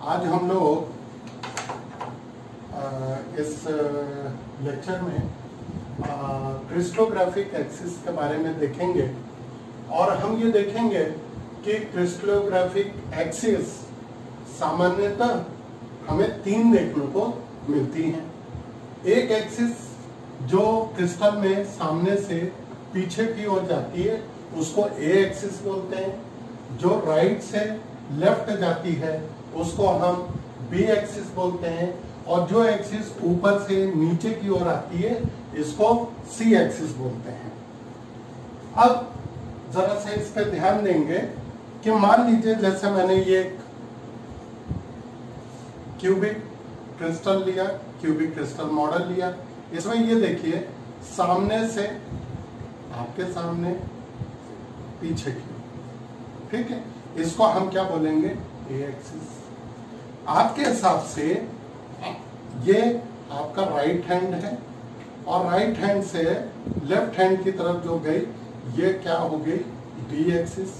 आज हम लोग इस लेक्चर में क्रिस्टलोग्राफिक एक्सिस के बारे में देखेंगे और हम ये देखेंगे कि क्रिस्टलोग्राफिक एक्सिस सामान्यतः हमें तीन देखने को मिलती हैं। एक एक्सिस जो क्रिस्टल में सामने से पीछे की ओर जाती है उसको ए एक्सिस बोलते हैं। जो राइट से लेफ्ट जाती है उसको हम बी एक्सिस बोलते हैं और जो एक्सिस ऊपर से नीचे की ओर आती है इसको सी एक्सिस बोलते हैं। अब जरा से इस पे ध्यान देंगे कि मान लीजिए जैसे मैंने ये क्यूबिक क्रिस्टल लिया, क्यूबिक क्रिस्टल मॉडल लिया। इसमें ये देखिए सामने से आपके सामने पीछे की, ठीक है, इसको हम क्या बोलेंगे, ए एक्सिस। आपके हिसाब से ये आपका राइट हैंड है और राइट हैंड से लेफ्ट हैंड की तरफ जो गई ये क्या हो गई, बी एक्सिस।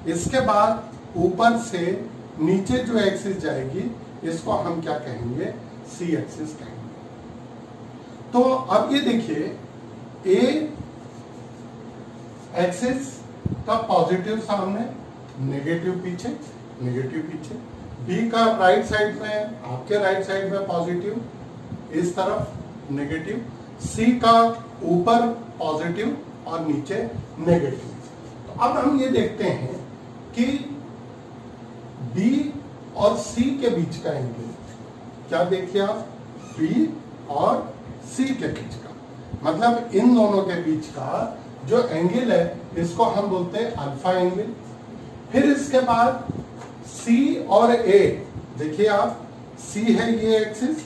इसके बाद ऊपर से नीचे जो एक्सिस जाएगी इसको हम क्या कहेंगे, सी एक्सिस कहेंगे। तो अब ये देखिए ए एक्सिस का पॉजिटिव सामने, नेगेटिव पीछे, नेगेटिव पीछे। बी का राइट साइड में, आपके राइट साइड में पॉजिटिव, इस तरफ नेगेटिव। सी का ऊपर पॉजिटिव और नीचे नेगेटिव। तो अब हम ये देखते हैं कि बी और सी के बीच का एंगल क्या, देखिए आप, बी और सी के बीच का, मतलब इन दोनों के बीच का जो एंगल है इसको हम बोलते हैं अल्फा एंगल। फिर इसके बाद सी और ए, देखिए आप, सी है ये एक्सिस,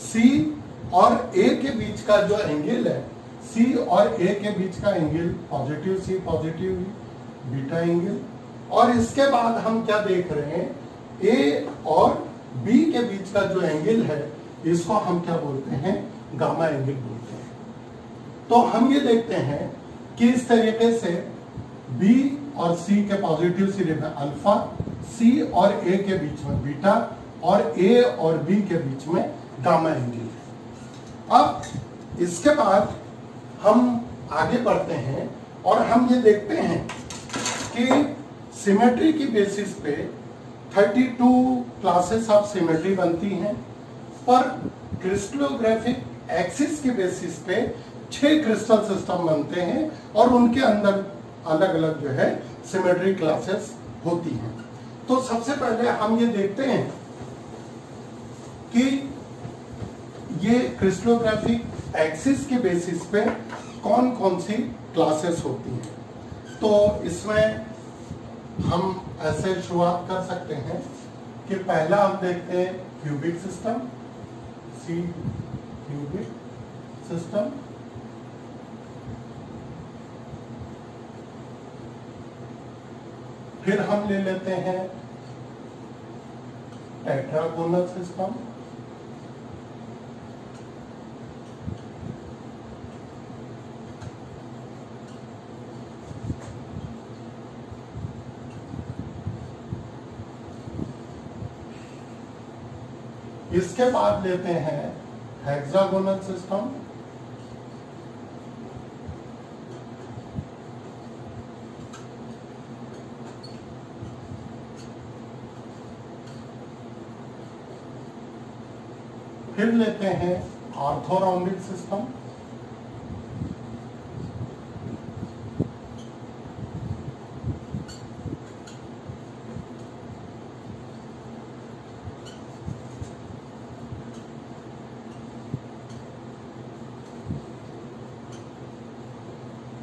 सी और ए के बीच का जो एंगल है, सी और ए के बीच का एंगल पॉजिटिव सी पॉजिटिव बीटा एंगल। और इसके बाद हम क्या देख रहे हैं, ए और बी के बीच का जो एंगल है इसको हम क्या बोलते हैं, गामा एंगल बोलते हैं। तो हम ये देखते हैं कि इस तरीके से बी और सी के पॉजिटिव सीरीज में अल्फा, सी और ए के बीच में बीटा और ए और बी के बीच में गामा एंगल है। अब इसके बाद हम आगे बढ़ते हैं और हम ये देखते हैं कि सिमेट्री की बेसिस पे 32 क्लासेस ऑफ सिमेट्री बनती हैं, पर क्रिस्टलोग्राफिक एक्सिस के बेसिस पे 6 क्रिस्टल सिस्टम बनते हैं और उनके अंदर अलग अलग जो है सिमेट्री क्लासेस होती हैं। तो सबसे पहले हम ये देखते हैं कि ये क्रिस्टलोग्राफिक एक्सिस के बेसिस पे कौन कौन सी क्लासेस होती हैं। तो इसमें हम ऐसे शुरुआत कर सकते हैं कि पहला हम देखते हैं क्यूबिक सिस्टम, सी क्यूबिक सिस्टम। फिर हम ले लेते हैं टेट्रागोनल सिस्टम, इसके बाद लेते हैं हेक्सागोनल सिस्टम, फिर लेते हैं ऑर्थोरोम्बिक सिस्टम,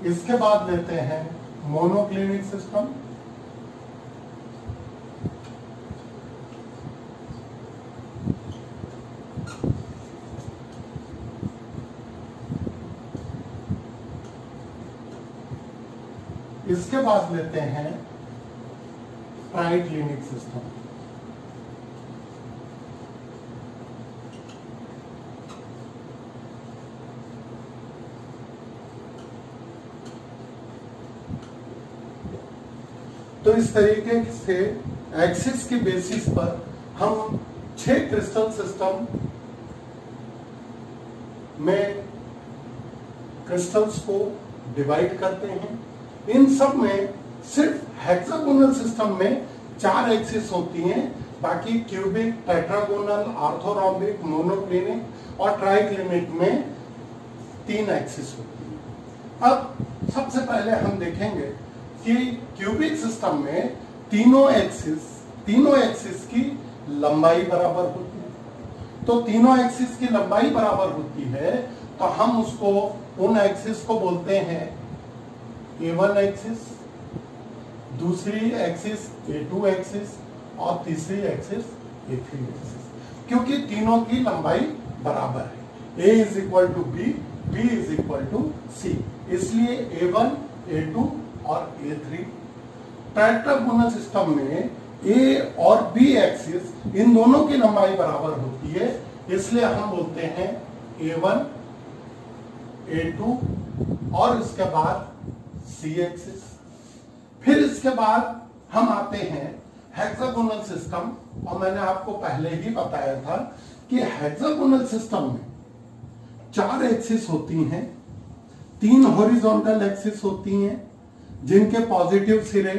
इसके बाद लेते हैं मोनोक्लिनिक सिस्टम, इसके बाद लेते हैं ट्राइक्लिनिक सिस्टम। तो इस तरीके से एक्सिस के बेसिस पर हम 6 क्रिस्टल सिस्टम में क्रिस्टल्स को डिवाइड करते हैं। इन सब में सिर्फ हेक्सागोनल सिस्टम में 4 एक्सिस होती हैं, बाकी क्यूबिक, टेट्रागोनल, ऑर्थोरोम्बिक, मोनोक्लिनिक और ट्राइक्लिनिक में 3 एक्सिस होती हैं। अब सबसे पहले हम देखेंगे कि क्यूबिक सिस्टम में तीनों एक्सिस की लंबाई बराबर होती है। तो तीनों एक्सिस की लंबाई बराबर होती है तो हम उसको उन एक्सिस को बोलते हैं A1 एक्सिस, दूसरी एक्सिस A2 एक्सिस और तीसरी एक्सिस A3 एक्सिस, क्योंकि तीनों की लंबाई बराबर है। A is equal to B, B is equal to C, इसलिए A1, A2 और A3। टेट्रागोनल सिस्टम में A और B एक्सिस इन दोनों की लंबाई बराबर होती है, इसलिए हम बोलते हैं A1, A2 और इसके बाद C एक्सिस। फिर इसके बाद हम आते हैं हेक्सागोनल सिस्टम, और मैंने आपको पहले ही बताया था कि हेक्सागोनल सिस्टम में 4 एक्सिस होती हैं, 3 हॉरिजॉन्टल एक्सिस होती हैं जिनके पॉजिटिव सिरे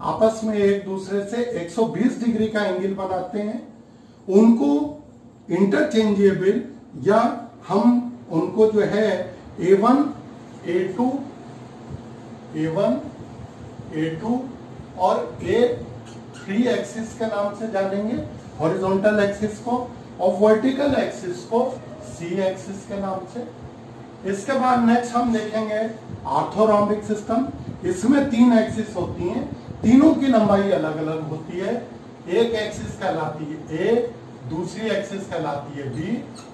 आपस में एक दूसरे से 120 डिग्री का एंगल बनाते हैं। उनको इंटरचेंजेबल या हम उनको जो है A1, A2 और A3 एक्सिस के नाम से जानेंगे, हॉरिजॉन्टल एक्सिस को, और वर्टिकल एक्सिस को C एक्सिस के नाम से। इसके बाद नेक्स्ट हम देखेंगे ऑर्थोरोम्बिक सिस्टम। इसमें 3 एक्सिस होती हैं, तीनों की लंबाई अलग अलग होती है। एक एक्सिस कहलाती है A, दूसरी एक्सिस कहलाती है B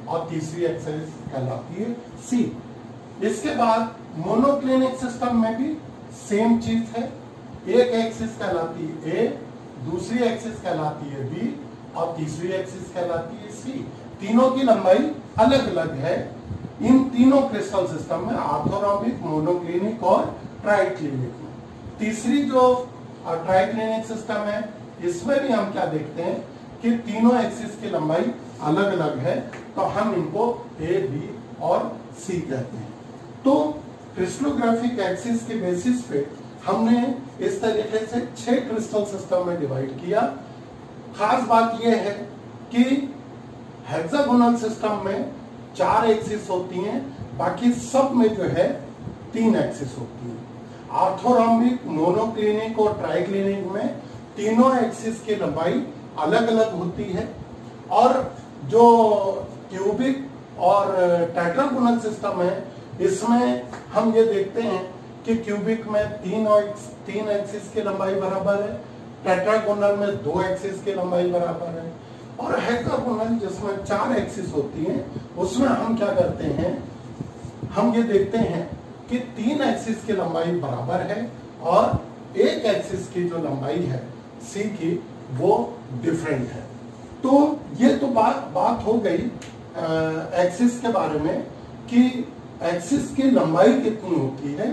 और तीसरी एक्सिस कहलाती है C। इसके बाद मोनोक्लिनिक सिस्टम में भी सेम चीज है, एक एक्सिस कहलाती है A, दूसरी एक्सिस कहलाती है B और तीसरी एक्सिस कहलाती है C। तीनों की लंबाई अलग अलग है। इन तीनों क्रिस्टल सिस्टम में ऑर्थोरोम्बिक, मोनोक्लिनिक और ट्राइक्लिनिक में। तीसरी जो ट्राइक्लिनिक सिस्टम है, इसमें भी हम क्या देखते हैं कि तीनों एक्सिस की लंबाई अलग अलग है, तो हम इनको A, B और C कहते हैं। तो क्रिस्टलोग्राफिक एक्सिस के बेसिस पे हमने इस तरीके से 6 क्रिस्टल सिस्टम में डिवाइड किया। खास बात यह है कि हेक्सागोनल सिस्टम में 4 एक्सिस होती हैं, बाकी सब में जो है 3 एक्सिस होती हैं। ऑर्थोरोम्बिक, मोनोक्लिनिक और ट्राइक्लिनिक में तीनों एक्सिस की लंबाई अलग अलग होती है। और जो क्यूबिक और टेट्रागोनल सिस्टम है, इसमें हम ये देखते हैं कि क्यूबिक में 3 एक्सिस की लंबाई बराबर है, टेट्रागोनल में 2 एक्सिस की लंबाई बराबर है, और हेक्सागोनल जिसमें 4 एक्सिस होती हैं, उसमें हम क्या करते हैं, हम ये देखते हैं कि 3 एक्सिस की लंबाई बराबर है और एक एक्सिस की जो लंबाई है C की वो डिफरेंट है। तो ये तो बात हो गई एक्सिस के बारे में कि एक्सिस की लंबाई कितनी होती है।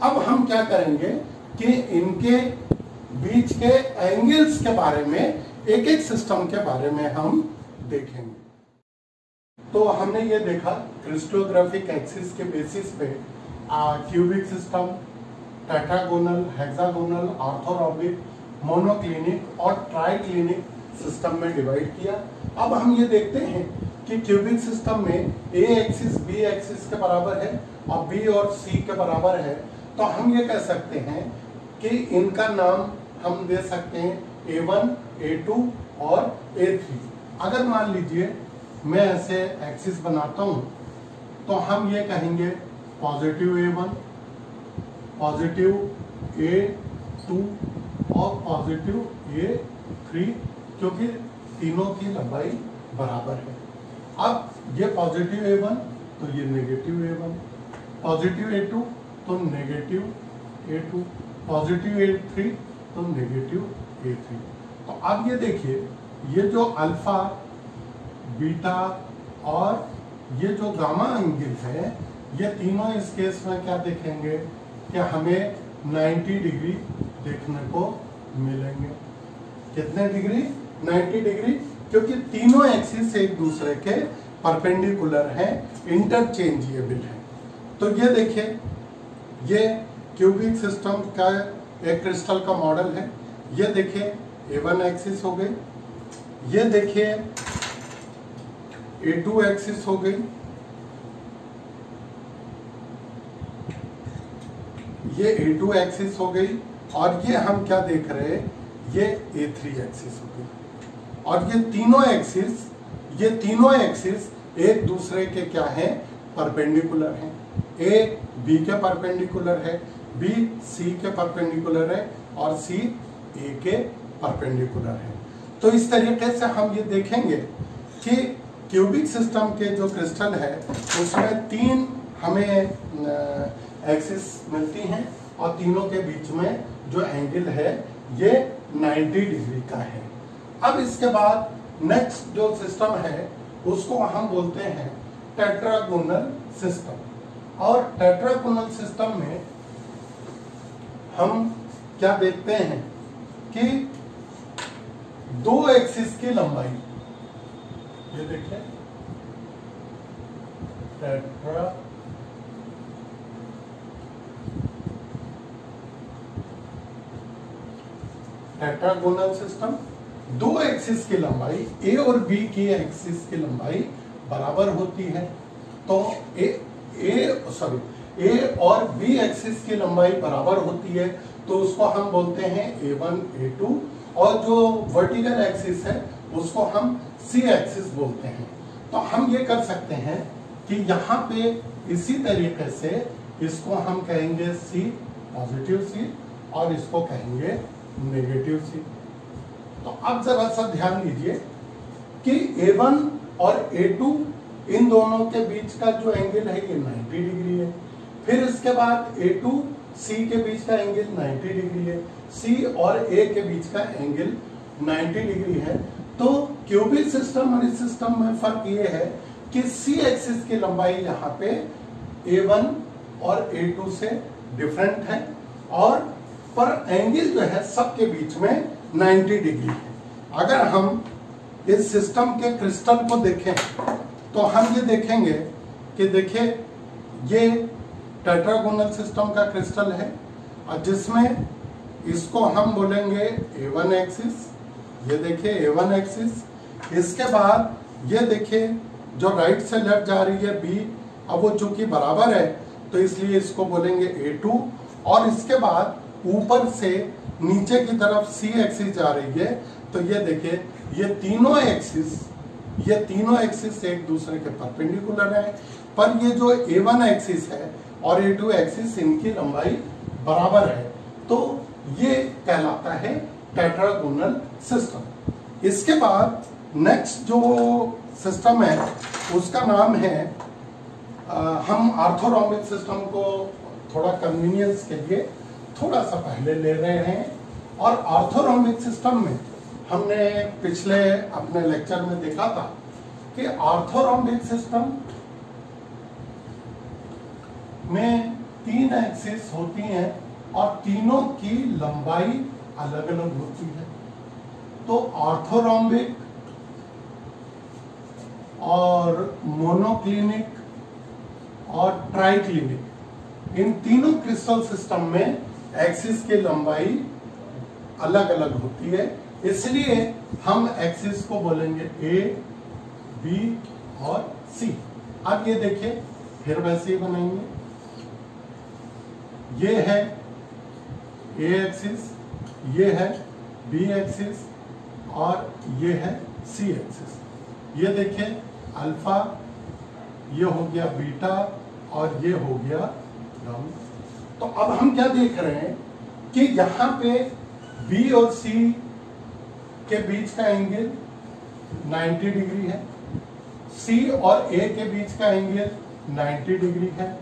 अब हम क्या करेंगे कि इनके बीच के एंगल्स के बारे में, एक एक सिस्टम के बारे में हम देखेंगे। तो हमने ये देखा क्रिस्टलोग्राफिक एक्सिस के बेसिस पे cubic system, tetragonal, hexagonal, orthorhombic, monoclinic और ट्राइक्लिनिक सिस्टम में डिवाइड किया। अब हम ये देखते हैं कि क्यूबिक सिस्टम में A एक्सिस B एक्सिस के बराबर है और B और C के बराबर है, तो हम ये कह सकते हैं कि इनका नाम हम दे सकते हैं A1, A2 और A3। अगर मान लीजिए मैं ऐसे एक्सिस बनाता हूं तो हम ये कहेंगे पॉजिटिव A1, पॉजिटिव A2 और पॉजिटिव A3, क्योंकि तीनों की लंबाई बराबर है। अब ये पॉजिटिव A1 तो ये नेगेटिव A1, पॉजिटिव A2 तो नेगेटिव A2, पॉजिटिव A3 तो नेगेटिव A3। तो अब ये देखिए, ये जो अल्फा, बीटा और ये जो गामा एंगल है, ये तीनों इस केस में क्या देखेंगे कि हमें 90 डिग्री देखने को मिलेंगे। कितने डिग्री? 90 डिग्री। क्योंकि तीनों एक्सिस एक दूसरे के परपेंडिकुलर हैं, इंटरचेंजेबल हैं। तो ये देखिए, ये क्यूबिक सिस्टम का एक क्रिस्टल का मॉडल है। ये देखिए A1 एक्सिस हो गई, ये देखिए A2 एक्सिस हो गई, ये A2 एक्सिस हो गई, और ये हम क्या देख रहे हैं, ये A3 एक्सिस हो गई। और ये तीनों एक्सिस एक दूसरे के क्या हैं, परपेंडिकुलर हैं। A B के परपेंडिकुलर है, B C के परपेंडिकुलर है, और C A के परपेंडिकुलर है। तो इस तरीके से हम ये देखेंगे कि क्यूबिक सिस्टम के जो क्रिस्टल है उसमें तीन हमें एक्सिस मिलती हैं, और तीनों के बीच में जो एंगल है ये 90 डिग्री का है। अब इसके बाद नेक्स्ट जो सिस्टम है उसको हम बोलते हैं टेट्रागोनल सिस्टम। और टेट्रागोनल सिस्टम में हम क्या देखते हैं कि दो एक्सिस की लंबाई, ये देखिए टेट्रागोनल सिस्टम, दो एक्सिस की लंबाई ए और बी की एक्सिस की लंबाई बराबर होती है। तो ए और बी एक्सिस की लंबाई बराबर होती है, तो उसको हम बोलते हैं A1 A2, और जो वर्टिकल एक्सिस है उसको हम C एक्सिस बोलते हैं। तो हम ये कर सकते हैं कि यहाँ पे इसी तरीके से इसको हम कहेंगे C, पॉजिटिव C, और इसको कहेंगे नेगेटिव C। तो अब जरा सा ध्यान दीजिए कि A1 और A2 इन दोनों के बीच का जो एंगल है ये 90 डिग्री है। फिर इसके बाद A2 C के बीच का एंगल 90 डिग्री है, C और A के बीच का एंगल 90 डिग्री है। तो क्यूबिक सिस्टम और इस सिस्टम में फर्क ये है कि C एक्सिस की लंबाई यहाँ पे A1 और A2 से डिफरेंट है, और पर एंगल जो है सबके बीच में 90 डिग्री है। अगर हम इस सिस्टम के क्रिस्टल को देखें तो हम ये देखेंगे कि देखिए ये टेट्रागोनल सिस्टम का क्रिस्टल है, और जिसमें इसको हम बोलेंगे A1 एक्सिस। ये देखिए A1 एक्सिस। इसके बाद ये देखिए जो राइट से लेफ्ट जा रही है B, अब वो चूंकि बराबर है तो इसलिए इसको बोलेंगे A2, और इसके बाद ऊपर से नीचे की तरफ C एक्सिस जा रही है। तो ये देखिए ये तीनों एक्सिस एक दूसरे के परपेंडिकुलर है, पर ये जो A1 एक्सिस है और A2 एक्सिस इनकी लंबाई बराबर है। तो ये कहलाता है टेट्रागोनल सिस्टम। इसके बाद नेक्स्ट जो सिस्टम है उसका नाम है, हम आर्थोरोम्बिक सिस्टम को थोड़ा कन्वीनियंस के लिए थोड़ा सा पहले ले रहे हैं। और आर्थोरोम्बिक सिस्टम में हमने पिछले अपने लेक्चर में देखा था कि आर्थोरोम्बिक सिस्टम में तीन एक्सिस होती हैं और तीनों की लंबाई अलग अलग होती है। तो आर्थोरोम्बिक और मोनोक्लिनिक और ट्राइक्लिनिक, इन तीनों क्रिस्टल सिस्टम में एक्सिस की लंबाई अलग अलग होती है, इसलिए हम एक्सिस को बोलेंगे A, B और C। अब ये देखिए फिर वैसे ही बनाएंगे, ये है A एक्सिस, ये है B एक्सिस, और ये है C एक्सिस। ये देखिए अल्फा, ये हो गया बीटा, और ये हो गया गामा। तो अब हम क्या देख रहे हैं कि यहाँ पे B और C के बीच का एंगल 90 डिग्री है, C और A के बीच का एंगल 90 डिग्री है,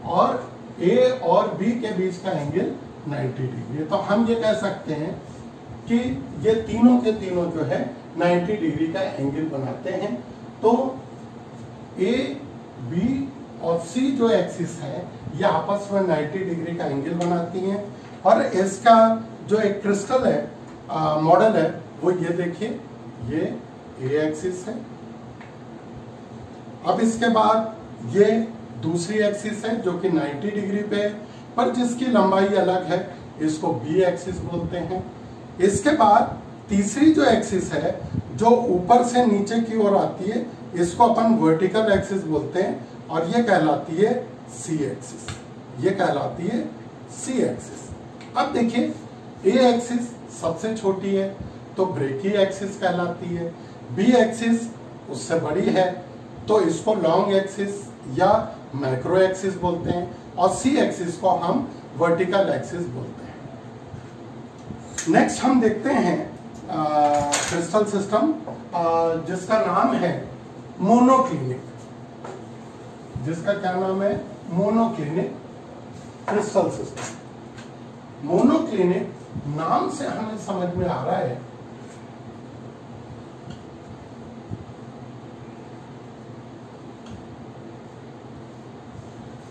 और A और B के बीच का एंगल 90 डिग्री है। तो हम ये कह सकते हैं कि ये तीनों के तीनों जो है 90 डिग्री का एंगल बनाते हैं। तो A, B और C जो एक्सिस है ये आपस में 90 डिग्री का एंगल बनाती हैं। और इसका जो एक क्रिस्टल है, मॉडल है, वो ये देखिए, ये ए एक्सिस है। अब इसके बाद ये दूसरी एक्सिस है जो कि 90 डिग्री पे है, पर जिसकी लंबाई अलग है, इसको बी एक्सिस बोलते हैं। इसके बाद तीसरी जो एक्सिस है जो ऊपर से नीचे की ओर आती है, इसको अपन वर्टिकल एक्सिस बोलते हैं, और ये कहलाती है सी एक्सिस। ये कहलाती है सी एक्सिस। अब देखिए, ए एक्सिस सबसे छोटी है तो ब्रेकी एक्सिस कहलाती है, बी एक्सिस उससे बड़ी है तो इसको लॉन्ग एक्सिस या मैक्रो एक्सिस बोलते हैं, और सी एक्सिस को हम वर्टिकल एक्सिस बोलते हैं। नेक्स्ट हम देखते हैं क्रिस्टल सिस्टम जिसका नाम है मोनोक्लिनिक। जिसका क्या नाम है? Monoclinic crystal system. मोनोक्लिनिक नाम से हमें समझ में आ रहा है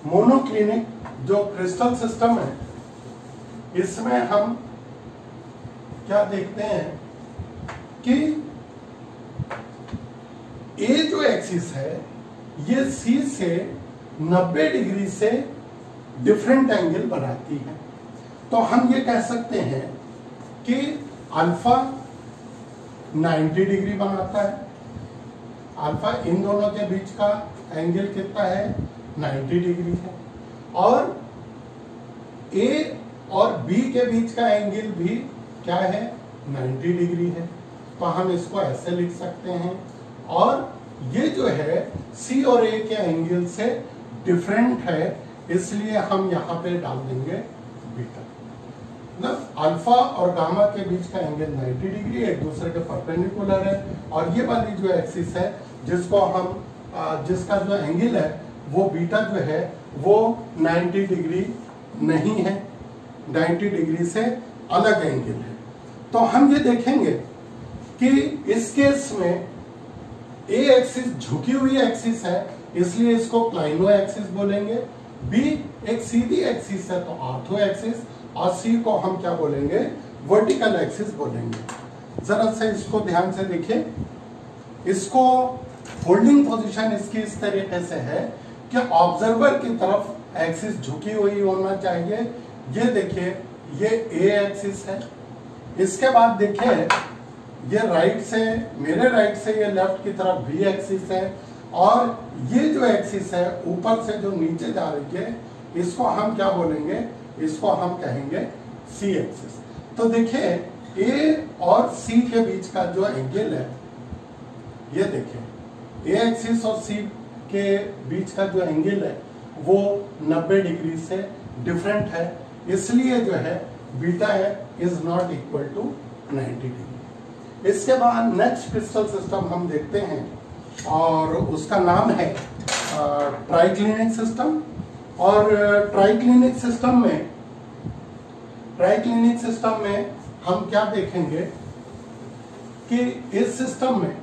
मोनोक्लिनिक जो क्रिस्टल सिस्टम है, इसमें हम क्या देखते हैं कि ए जो एक्सिस है ये सी से 90 डिग्री से डिफरेंट एंगल बनाती है। तो हम ये कह सकते हैं कि अल्फा 90 डिग्री बनाता है। अल्फा इन दोनों के बीच का एंगल कितना है? 90 डिग्री है। और ए और बी के बीच का एंगल भी क्या है? 90 डिग्री है। तो हम इसको ऐसे लिख सकते हैं। और ये जो है सी और ए के एंगल से डिफरेंट है, इसलिए हम यहाँ पे डाल देंगे बीटा। मतलब अल्फा और गामा के बीच का एंगल 90 डिग्री एक दूसरे के परपेंडिकुलर है, और ये वाली जो एक्सिस है जिसको हम जिसका जो एंगल है वो बीटा जो है वो 90 डिग्री नहीं है, 90 डिग्री से अलग एंगल है। तो हम ये देखेंगे कि इस केस में ए एक्सिस झुकी हुई एक्सिस है, इसलिए इसको क्लाइनो एक्सिस बोलेंगे। बी एक सीधी एक्सिस है तो ऑर्थो एक्सिस, और सी को हम क्या बोलेंगे? वर्टिकल एक्सिस बोलेंगे। जरा से इसको ध्यान से देखिए। इसको होल्डिंग पोजीशन इसकी इस तरीके से है कि ऑब्जर्वर की तरफ एक्सिस झुकी हुई होना चाहिए। ये देखिए, ये ए एक्सिस है। इसके बाद देखिए, ये राइट से, मेरे राइट से ये लेफ्ट की तरफ बी एक्सिस है, और ये जो एक्सिस है ऊपर से जो नीचे जा रही है, इसको हम क्या बोलेंगे? इसको हम कहेंगे सी एक्सिस। तो देखिए, ए और सी के बीच का जो एंगल है, ये देखिए, ए एक्सिस और सी के बीच का जो एंगल है वो 90 डिग्री से डिफरेंट है, इसलिए जो है बीटा है is not equal to 90 degree. इसके बाद नेक्स्ट क्रिस्टल सिस्टम हम देखते हैं, और उसका नाम है ट्राइक्लिनिक सिस्टम। और ट्राइक्लिनिक सिस्टम में हम क्या देखेंगे कि इस सिस्टम में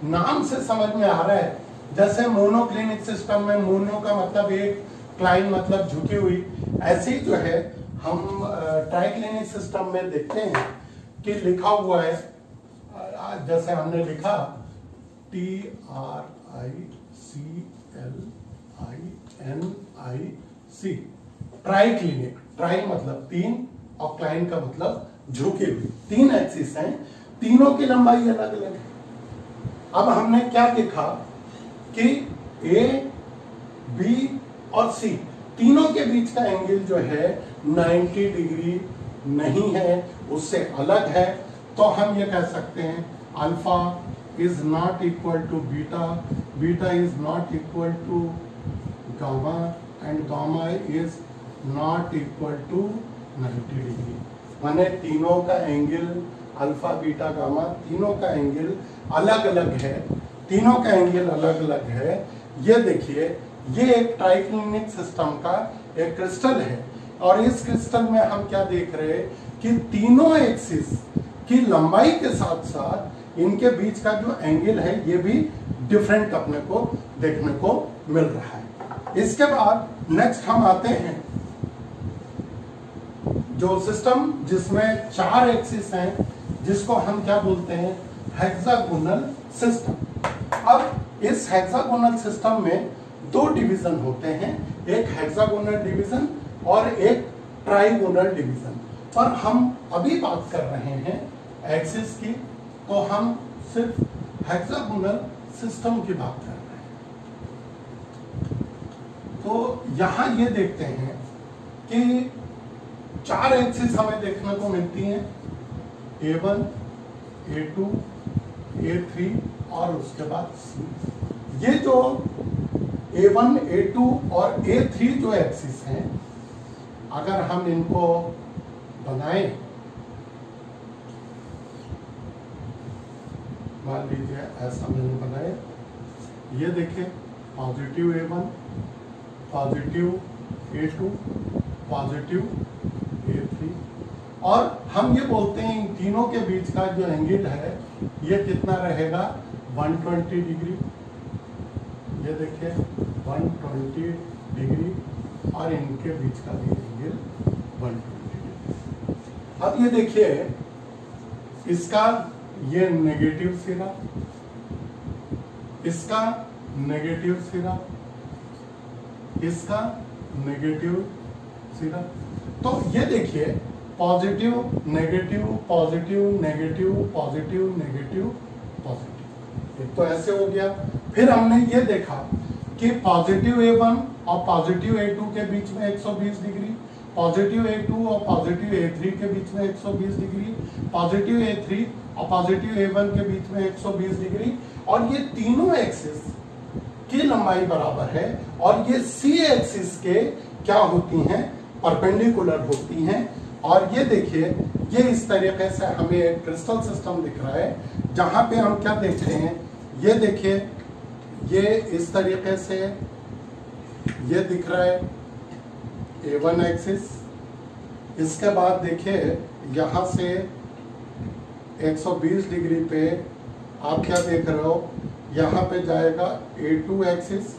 नाम से समझ में आ रहा है, जैसे मोनोक्लिनिक सिस्टम में मोनो का मतलब एक, क्लाइन मतलब झुकी हुई, ऐसे ही जो है हम ट्राइक्लिनिक सिस्टम में देखते हैं कि लिखा हुआ है, जैसे हमने लिखा TRICLINIC, ट्राइक्लिनिक। ट्राई मतलब तीन और क्लाइन का मतलब झुकी हुई। तीन एक्सिस हैं, तीनों की लंबाई अलग अलग है। अब हमने क्या देखा कि ए, बी और सी तीनों के बीच का एंगल जो है 90 डिग्री नहीं है, उससे अलग है। तो हम ये कह सकते हैं alpha is not equal to beta, beta is not equal to gamma, and gamma is not equal to 90 degree. माने तीनों का एंगल, अल्फा बीटा गामा, तीनों का एंगल अलग अलग है, तीनों का एंगल अलग अलग है। ये देखिए, ये एक ट्राइक्लिनिक सिस्टम का एक क्रिस्टल है, और इस क्रिस्टल में हम क्या देख रहे हैं कि तीनों एक्सिस की लंबाई के साथ साथ इनके बीच का जो एंगल है ये भी डिफरेंट अपने को देखने को मिल रहा है। इसके बाद नेक्स्ट हम आते हैं जो सिस्टम जिसमें 4 एक्सिस हैं, जिसको हम क्या बोलते हैं? Hexagonal system. अब इस हेक्सागोनल सिस्टम में दो डिवीजन होते हैं, एक हेक्सागोनल डिवीजन और एक ट्राइगोनल डिवीजन। पर हम अभी बात कर रहे हैं एक्सिस की, तो हम सिर्फ हेक्सागोनल सिस्टम की बात कर रहे हैं। तो यहां ये देखते हैं कि 4 एक्सिस हमें देखने को मिलती हैं, A1, A2, A3 और उसके बाद C। ये जो A1, A2 और A3 जो एक्सिस हैं, अगर हम इनको बनाएं, मान लीजिए ऐसा मैंने बनाया, ये देखिए positive A1, positive A2, positive A3, और हम ये बोलते हैं इन तीनों के बीच का जो एंगल है ये कितना रहेगा, 120 डिग्री। ये देखिए 120 डिग्री और इनके बीच का भी एंगल 120 डिग्री। अब ये देखिए इसका ये नेगेटिव सिरा, इसका नेगेटिव सिरा, इसका नेगेटिव सिरा। तो ये देखिए positive negative positive negative positive negative positive, एक तो ऐसे हो गया। फिर हमने ये देखा कि पॉजिटिव A1 और पॉजिटिव A2 के बीच में 120 डिग्री, पॉजिटिव A2 और पॉजिटिव A3 के बीच में 120 डिग्री, पॉजिटिव A3 और पॉजिटिव A1 के बीच में 120 डिग्री, और ये तीनों एक्सिस की लंबाई बराबर है, और ये C एक्सिस के क्या होती हैं, परपेंडिकुलर होती हैं। और ये देखिए ये इस तरीके से हमें एक क्रिस्टल सिस्टम दिख रहा है, जहां पे हम क्या देख रहे हैं, ये देखिए ये इस तरीके से ये दिख रहा है A1 एक्सिस। इसके बाद देखिए यहां से 120 डिग्री पे आप क्या देख रहे हो, यहाँ पे जाएगा A2 एक्सिस,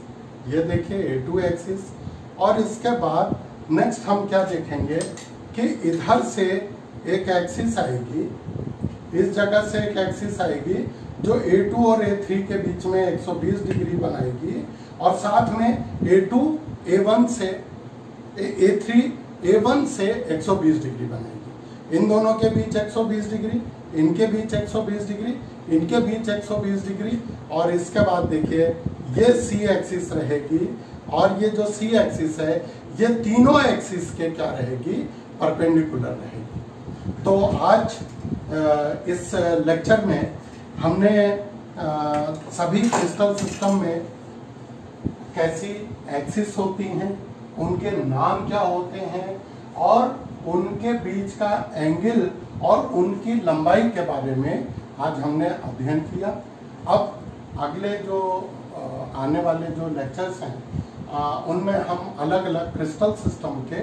ये देखिए A2 एक्सिस। और इसके बाद नेक्स्ट हम क्या देखेंगे कि इधर से एक एक्सिस आएगी, इस जगह से एक एक्सिस आएगी जो A2 और A3 के बीच में 120 डिग्री बनाएगी, और साथ में A2 A1 से A3 A1 से 120 डिग्री बनाएगी। इन दोनों के बीच 120 डिग्री, इनके बीच 120 डिग्री, इनके बीच 120 डिग्री, और इसके बाद देखिए ये C एक्सिस रहेगी, और ये जो C एक्सिस है ये तीनों एक्सिस के क्या रहेगी, परपेंडिकुलर रहेगी। तो आज इस लेक्चर में हमने सभी क्रिस्टल सिस्टम में कैसी एक्सिस होती हैं, उनके नाम क्या होते हैं, और उनके बीच का एंगल और उनकी लंबाई के बारे में आज हमने अध्ययन किया। अब अगले जो आने वाले जो लेक्चर्स हैं उनमें हम अलग अलग क्रिस्टल सिस्टम के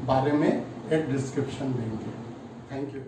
बारे में एक डिस्क्रिप्शन देंगे। Thank you.